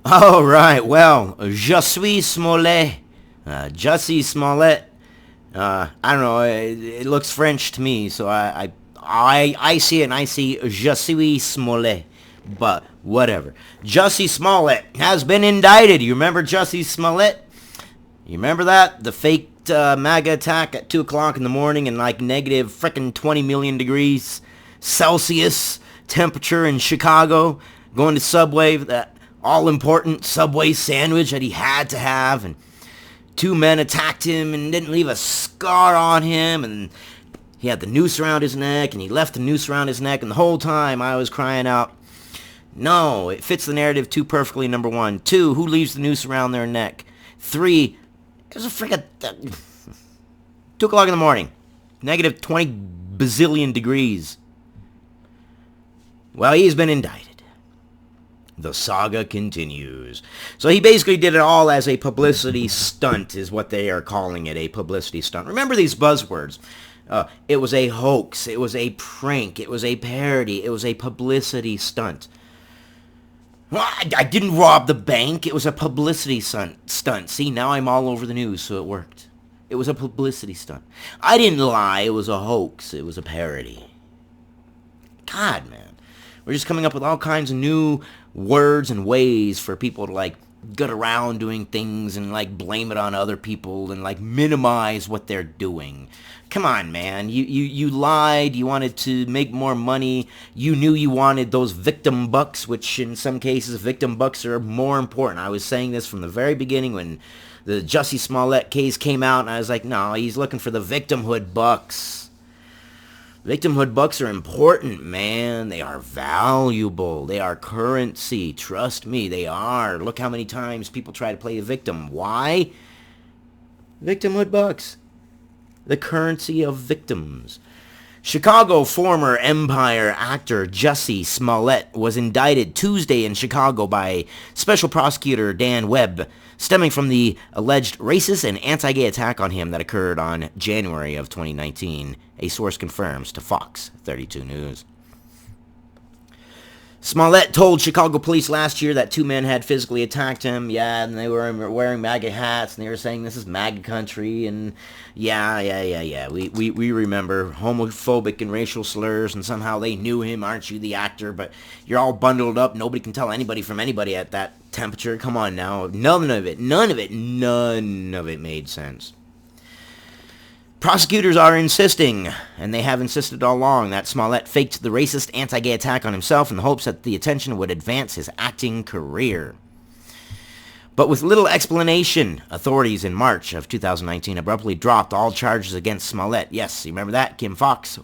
All right, well, Jussie Smollett. Jussie Smollett. I don't know. It looks French to me, so I see it and I see Jussie Smollett. But whatever. Jussie Smollett has been indicted. You remember Jussie Smollett? You remember that? The fake MAGA attack at 2 o'clock in the morning and like negative frickin' 20 million degrees Celsius temperature in Chicago. Going to Subway, that all-important Subway sandwich that he had to have. And 2 men attacked him and didn't leave a scar on him. And he had the noose around his neck and he left the noose around his neck. And the whole time I was crying out, no, it fits the narrative too perfectly, number 1. 2, who leaves the noose around their neck? 3, it was a freaking 2 o'clock in the morning. Negative 20 bazillion degrees. Well, he's been indicted. The saga continues. So he basically did it all as a publicity stunt, is what they are calling it, a publicity stunt. Remember these buzzwords. It was a hoax. It was a prank. It was a parody. It was a publicity stunt. Well, I didn't rob the bank. It was a publicity stunt. See, now I'm all over the news, so it worked. It was a publicity stunt. I didn't lie. It was a hoax. It was a parody. God, man. We're just coming up with all kinds of new words and ways for people to, like, get around doing things and, like, blame it on other people and, like, minimize what they're doing. Come on, man. You lied. You wanted to make more money. You knew you wanted those victim bucks, which in some cases, victim bucks are more important. I was saying this from the very beginning when the Jussie Smollett case came out, and I was like, no, he's looking for the victimhood bucks. Victimhood bucks are important, man. They are valuable. They are currency. Trust me, they are. Look how many times people try to play a victim. Why? Victimhood bucks. The currency of victims. Chicago former Empire actor Jussie Smollett was indicted Tuesday in Chicago by Special Prosecutor Dan Webb, stemming from the alleged racist and anti-gay attack on him that occurred on January of 2019, a source confirms to Fox 32 News. Smollett told Chicago police last year that 2 men had physically attacked him, and they were wearing MAGA hats, and they were saying this is MAGA country, and yeah. We remember homophobic and racial slurs, and somehow they knew him, aren't you, the actor, but you're all bundled up, nobody can tell anybody from anybody at that temperature, come on now, none of it made sense. Prosecutors are insisting, and they have insisted all along, that Smollett faked the racist anti-gay attack on himself in the hopes that the attention would advance his acting career. But with little explanation, authorities in March of 2019 abruptly dropped all charges against Smollett. Yes, you remember that? Kim Fox?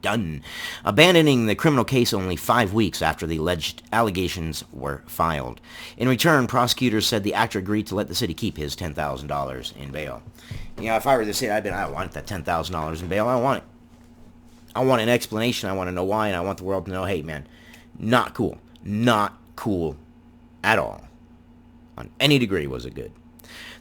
Done. Abandoning the criminal case only 5 weeks after the alleged allegations were filed. In return, prosecutors said the actor agreed to let the city keep his $10,000 in bail. If I were the city, I want that $10,000 in bail. I want it. I want an explanation. I want to know why, and I want the world to know, hey, man, not cool. Not cool at all. On any degree was it good.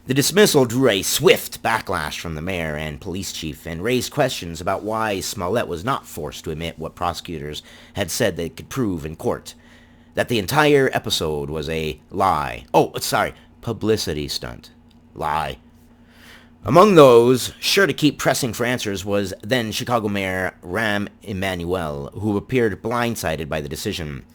The dismissal drew a swift backlash from the mayor and police chief and raised questions about why Smollett was not forced to admit what prosecutors had said they could prove in court, that the entire episode was a lie. Publicity stunt. Lie. Among those sure to keep pressing for answers was then Chicago Mayor Rahm Emanuel, who appeared blindsided by the decision.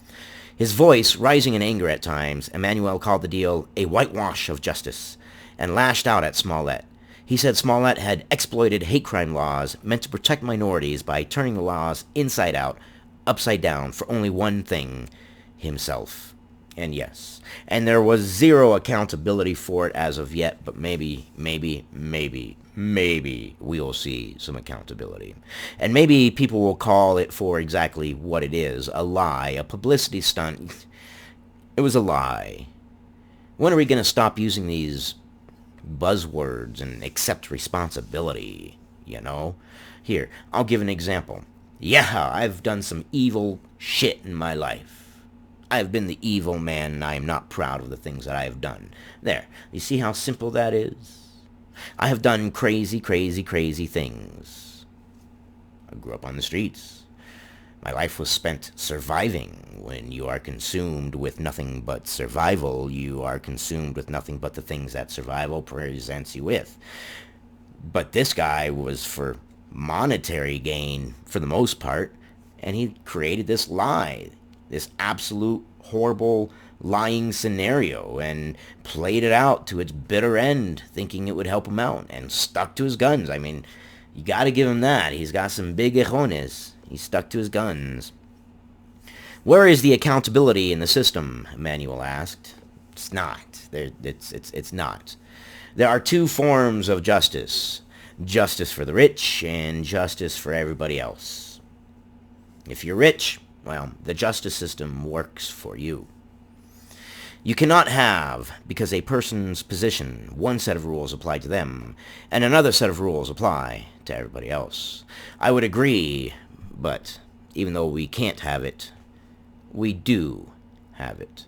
His voice rising in anger at times, Emanuel called the deal a whitewash of justice and lashed out at Smollett. He said Smollett had exploited hate crime laws meant to protect minorities by turning the laws inside out, upside down for only one thing, himself. And yes, and there was zero accountability for it as of yet, but maybe we'll see some accountability. And maybe people will call it for exactly what it is, a lie, a publicity stunt. It was a lie. When are we going to stop using these buzzwords and accept responsibility, Here, I'll give an example. Yeah, I've done some evil shit in my life. I have been the evil man, and I am not proud of the things that I have done. There, you see how simple that is? I have done crazy things. I grew up on the streets. My life was spent surviving. When you are consumed with nothing but survival, you are consumed with nothing but the things that survival presents you with. But this guy was for monetary gain for the most part, and he created this lie, this absolute horrible lying scenario, and played it out to its bitter end, thinking it would help him out, and stuck to his guns. I mean, you got to give him that. He's got some big ejones. He stuck to his guns. Where is the accountability in the system? Emmanuel asked. It's not. It's not. There are two forms of justice. Justice for the rich and justice for everybody else. If you're rich, well, the justice system works for you. You cannot have, because a person's position, one set of rules apply to them, and another set of rules apply to everybody else. I would agree, but even though we can't have it, we do have it.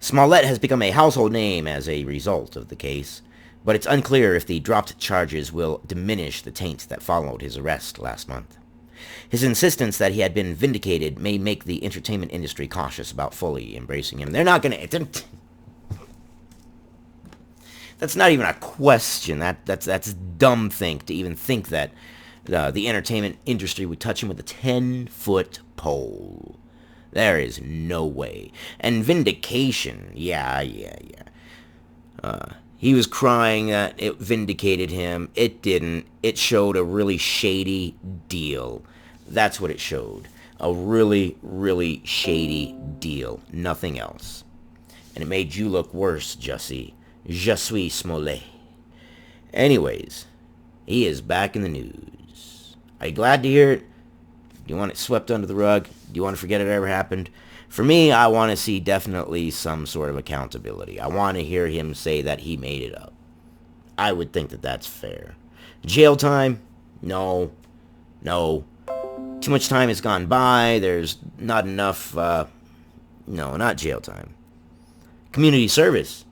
Smollett has become a household name as a result of the case, but it's unclear if the dropped charges will diminish the taint that followed his arrest last month. His insistence that he had been vindicated may make the entertainment industry cautious about fully embracing him. They're not going to... That's not even a question. That's a dumb thing to even think that the entertainment industry would touch him with a 10-foot pole. There is no way. And vindication, yeah. He was crying that it vindicated him. It didn't. It showed a really shady deal. That's what it showed. A really, really shady deal. Nothing else. And it made you look worse, Jussie. Jussie Smollett. Anyways, he is back in the news. Are you glad to hear it? Do you want it swept under the rug? Do you want to forget it ever happened? For me, I want to see definitely some sort of accountability. I want to hear him say that he made it up. I would think that that's fair. Jail time? No. Too much time has gone by. There's not enough, no, not jail time. Community service.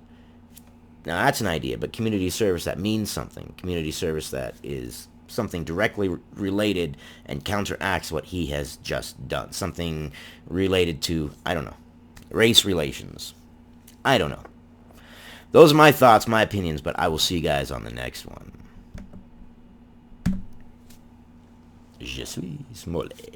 Now, that's an idea, but community service that means something. Community service that is something directly related and counteracts what he has just done. Something related to, I don't know, race relations. I don't know. Those are my thoughts, my opinions, but I will see you guys on the next one. Jussie Smollett.